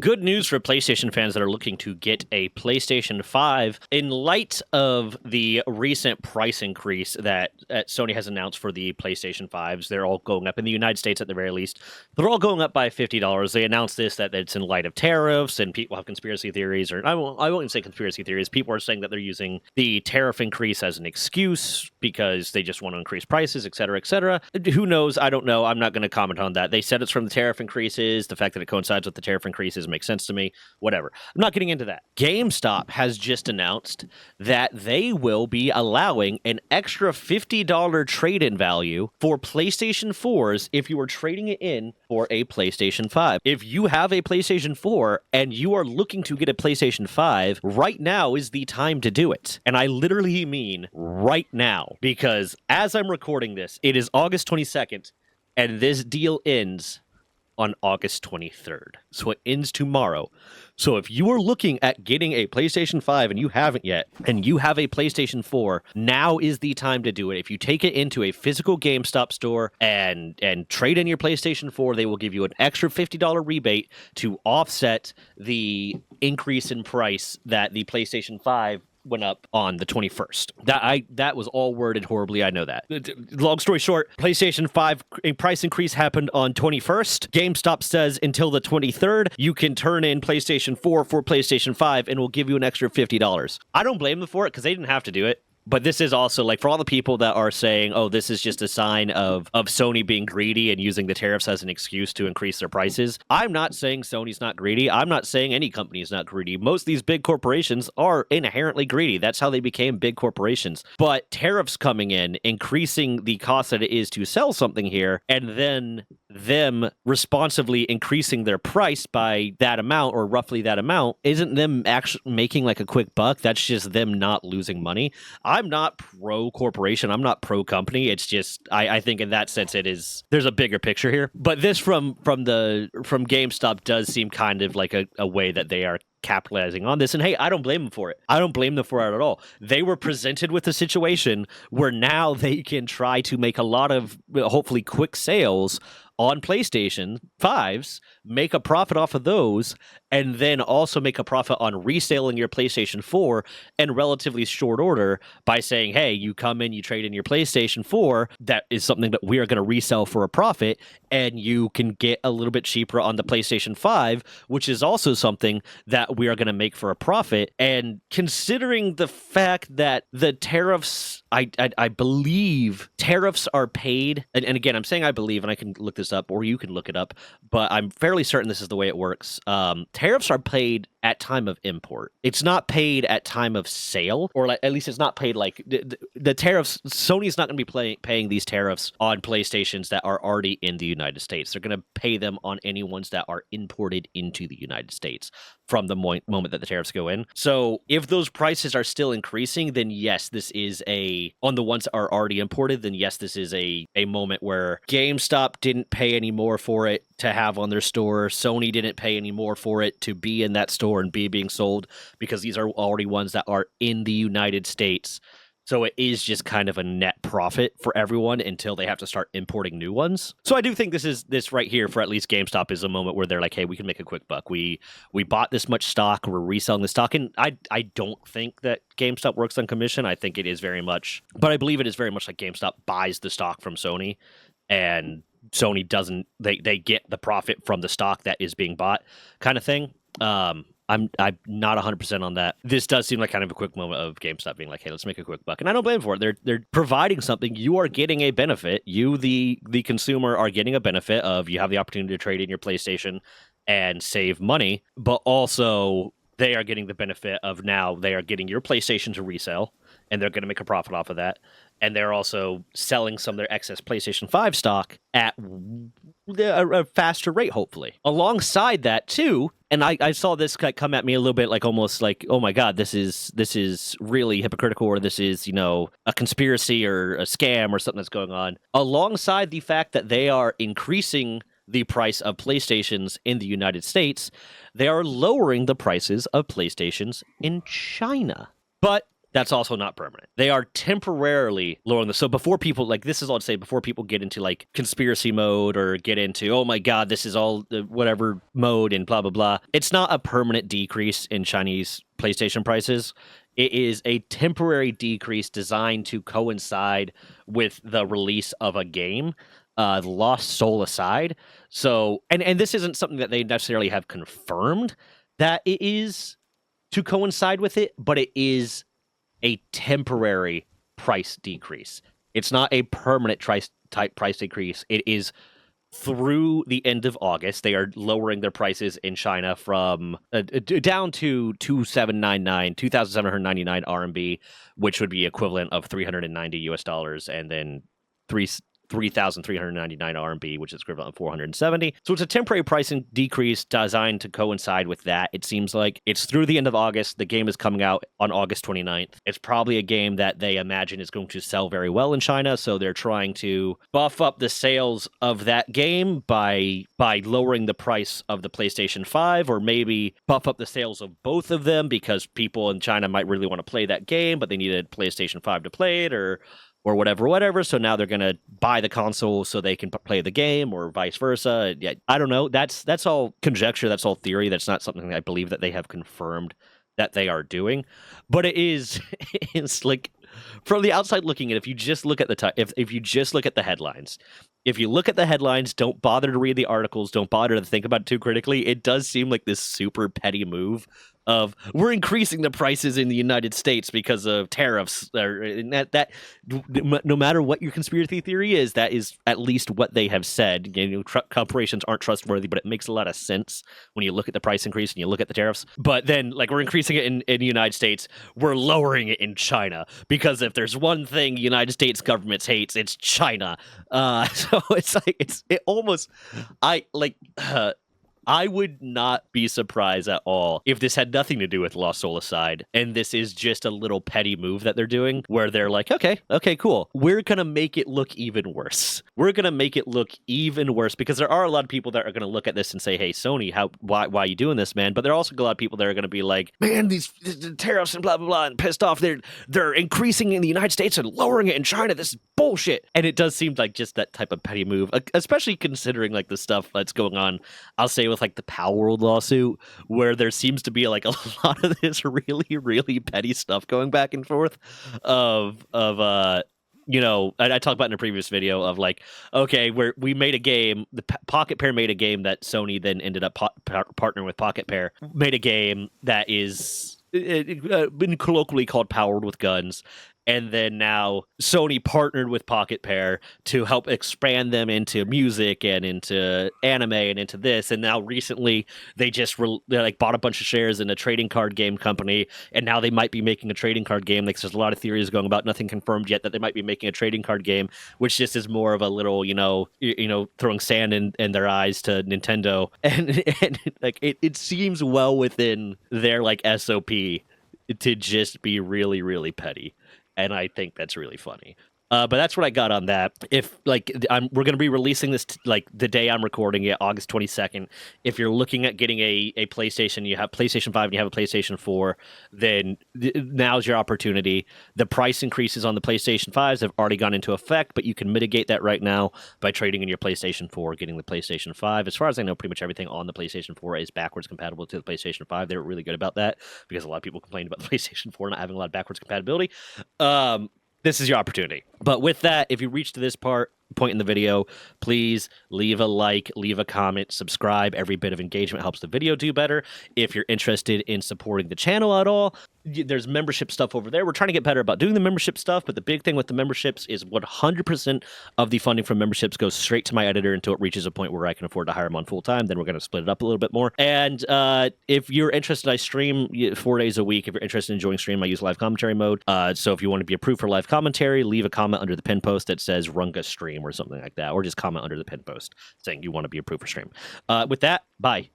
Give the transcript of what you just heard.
Good news for PlayStation fans that are looking to get a PlayStation 5. In light of the recent price increase that Sony has announced for the PlayStation 5s, they're all going up in the United States at the very least. They're all going up by $50. They announced this, that it's in light of tariffs, and people have conspiracy theories, or I won't say conspiracy theories. People are saying that they're using the tariff increase as an excuse because they just want to increase prices, et cetera, et cetera. Who knows? I don't know. I'm not going to comment on that. They said it's from the tariff increases. The fact that it coincides with the tariff increases makes sense to me. Whatever. I'm not getting into that. GameStop has just announced that they will be allowing an extra $50 trade-in value for PlayStation 4s if you are trading it in for a PlayStation 5. If you have a PlayStation 4 and you are looking to get a PlayStation 5, right now is the time to do it. And I literally mean right now, because as I'm recording this, it is August 22nd, and this deal ends on August 23rd. So it ends tomorrow. So if you are looking at getting a PlayStation 5 and you haven't yet, and you have a PlayStation 4, now is the time to do it. If you take it into a physical GameStop store and trade in your PlayStation 4, they will give you an extra $50 rebate to offset the increase in price that the PlayStation 5 went up on the 21st. That was all worded horribly. I know that. Long story short, PlayStation 5 price increase happened on 21st. GameStop says until the 23rd, you can turn in PlayStation 4 for PlayStation 5 and we'll give you an extra $50. I don't blame them for it because they didn't have to do it. But this is also, like, for all the people that are saying, oh, this is just a sign of Sony being greedy and using the tariffs as an excuse to increase their prices. I'm not saying Sony's not greedy. I'm not saying any company is not greedy. Most of these big corporations are inherently greedy. That's how they became big corporations. But tariffs coming in, increasing the cost that it is to sell something here, and then them responsibly increasing their price by that amount or roughly that amount, isn't them actually making like a quick buck. That's just them not losing money. I'm not pro corporation. I'm not pro company. It's just I think in that sense there's a bigger picture here. But this from GameStop does seem kind of like a way that they are capitalizing on this. And hey, I don't blame them for it. I don't blame them for it at all. They were presented with a situation where now they can try to make a lot of hopefully quick sales on PlayStation 5s, make a profit off of those, and then also make a profit on reselling your PlayStation 4 in relatively short order by saying, hey, you come in, you trade in your PlayStation 4, that is something that we are going to resell for a profit, and you can get a little bit cheaper on the PlayStation 5, which is also something that we are going to make for a profit. And considering the fact that the tariffs, I believe tariffs are paid, and again, I'm saying I believe, and I can look this up, or you can look it up, but I'm fairly certain this is the way it works. Tariffs are paid at time of import. It's not paid at time of sale, or like, at least it's not paid like the tariffs. Sony's not going to be paying these tariffs on PlayStations that are already in the United States. They're going to pay them on any ones that are imported into the United States from the moment that the tariffs go in. So if those prices are still increasing, then yes, this is on the ones that are already imported, then yes, this is a moment where GameStop didn't pay any more for it to have on their store. Sony didn't pay any more for it to be in that store and be being sold because these are already ones that are in the United States. So it is just kind of a net profit for everyone until they have to start importing new ones. So I do think this right here for at least GameStop is a moment where they're like, hey, we can make a quick buck. We bought this much stock, we're reselling the stock. And I don't think that GameStop works on commission. I think it is very much, but I believe it is very much like GameStop buys the stock from Sony and Sony doesn't, they get the profit from the stock that is being bought kind of thing. I'm not 100% on that. This does seem like kind of a quick moment of GameStop being like, hey, let's make a quick buck. And I don't blame them for it. They're providing something. You are getting a benefit. You, the consumer, are getting a benefit of you have the opportunity to trade in your PlayStation and save money, but also they are getting the benefit of now they are getting your PlayStation to resell, and they're going to make a profit off of that. And they're also selling some of their excess PlayStation 5 stock at a faster rate, hopefully. Alongside that, too, and I saw this come at me a little bit like almost like, oh my God, this is really hypocritical, or this is, a conspiracy or a scam or something that's going on. Alongside the fact that they are increasing the price of PlayStations in the United States, they are lowering the prices of PlayStations in China. But That's also not permanent. They are temporarily lowering the. So before people like this is all to say before people get into like conspiracy mode or get into oh my god this is all whatever mode and blah blah blah. It's not a permanent decrease in Chinese PlayStation prices. It is a temporary decrease designed to coincide with the release of a game. Lost Soul aside. So and this isn't something that they necessarily have confirmed that it is to coincide with it, but it is a temporary price decrease. It's not a permanent type price decrease. It is through the end of August. They are lowering their prices in China from down to 2,799 RMB, which would be equivalent of 390 US dollars, and then 3,399 RMB, which is equivalent of 470. So it's a temporary pricing decrease designed to coincide with that. It seems like it's through the end of August. The game is coming out on August 29th. It's probably a game that they imagine is going to sell very well in China, so they're trying to buff up the sales of that game by lowering the price of the PlayStation 5, or maybe buff up the sales of both of them because people in China might really want to play that game, but they need a PlayStation 5 to play it, or whatever. So now they're going to buy the console so they can play the game, or vice versa. Yeah, I don't know. That's all conjecture. That's all theory. That's not something that I believe that they have confirmed that they are doing. But it's like from the outside looking in, if you just look at if you just look at the headlines, don't bother to read the articles, don't bother to think about it too critically, it does seem like this super petty move of we're increasing the prices in the United States because of tariffs. That no matter what your conspiracy theory is, that is at least what they have said. Corporations aren't trustworthy, but it makes a lot of sense when you look at the price increase and you look at the tariffs. But then, like, we're increasing it in the United States, we're lowering it in China, because if there's one thing the United States government hates, it's China. So it's like I would not be surprised at all if this had nothing to do with Lost Soul aside, and this is just a little petty move that they're doing where they're like, okay, cool. We're going to make it look even worse. Because there are a lot of people that are going to look at this and say, hey, Sony, why are you doing this, man? But there are also a lot of people that are going to be like, man, these tariffs and blah, blah, blah, and pissed off. They're increasing in the United States and lowering it in China. This is bullshit. And it does seem like just that type of petty move, especially considering like the stuff that's going on, I'll say, with like the Power World lawsuit, where there seems to be like a lot of this really, really petty stuff going back and forth of I talked about in a previous video of like, okay, we made a game, the Pocket Pair made a game that Sony then ended up partnering with Pocket Pair, made a game that is been colloquially called Powered with Guns. And then now Sony partnered with Pocket Pair to help expand them into music and into anime and into this. And now recently they just bought a bunch of shares in a trading card game company. And now they might be making a trading card game. Like, there's a lot of theories going about, nothing confirmed yet, that they might be making a trading card game, which just is more of a little, throwing sand in their eyes to Nintendo. And like it seems well within their like SOP to just be really, really petty. And I think that's really funny. But that's what I got on that. If like we're going to be releasing this like the day I'm recording it, August 22nd. If you're looking at getting a PlayStation, you have PlayStation 5 and you have a PlayStation 4, then now's your opportunity. The price increases on the PlayStation 5s have already gone into effect, but you can mitigate that right now by trading in your PlayStation 4, getting the PlayStation 5. As far as I know, pretty much everything on the PlayStation 4 is backwards compatible to the PlayStation 5. They were really good about that because a lot of people complained about the PlayStation 4 not having a lot of backwards compatibility. This is your opportunity. But with that, if you reach to this point in the video, please leave a like, leave a comment, subscribe. Every bit of engagement helps the video do better. If you're interested in supporting the channel at all, there's membership stuff over there. We're trying to get better about doing the membership stuff, but the big thing with the memberships is 100% of the funding from memberships goes straight to my editor until it reaches a point where I can afford to hire him on full time. Then we're going to split it up a little bit more. And if you're interested, I stream 4 days a week. If you're interested in joining stream, I use live commentary mode. So if you want to be approved for live commentary, leave a comment under the pin post that says Runga stream or something like that, or just comment under the pin post saying you want to be approved for stream. With that, bye.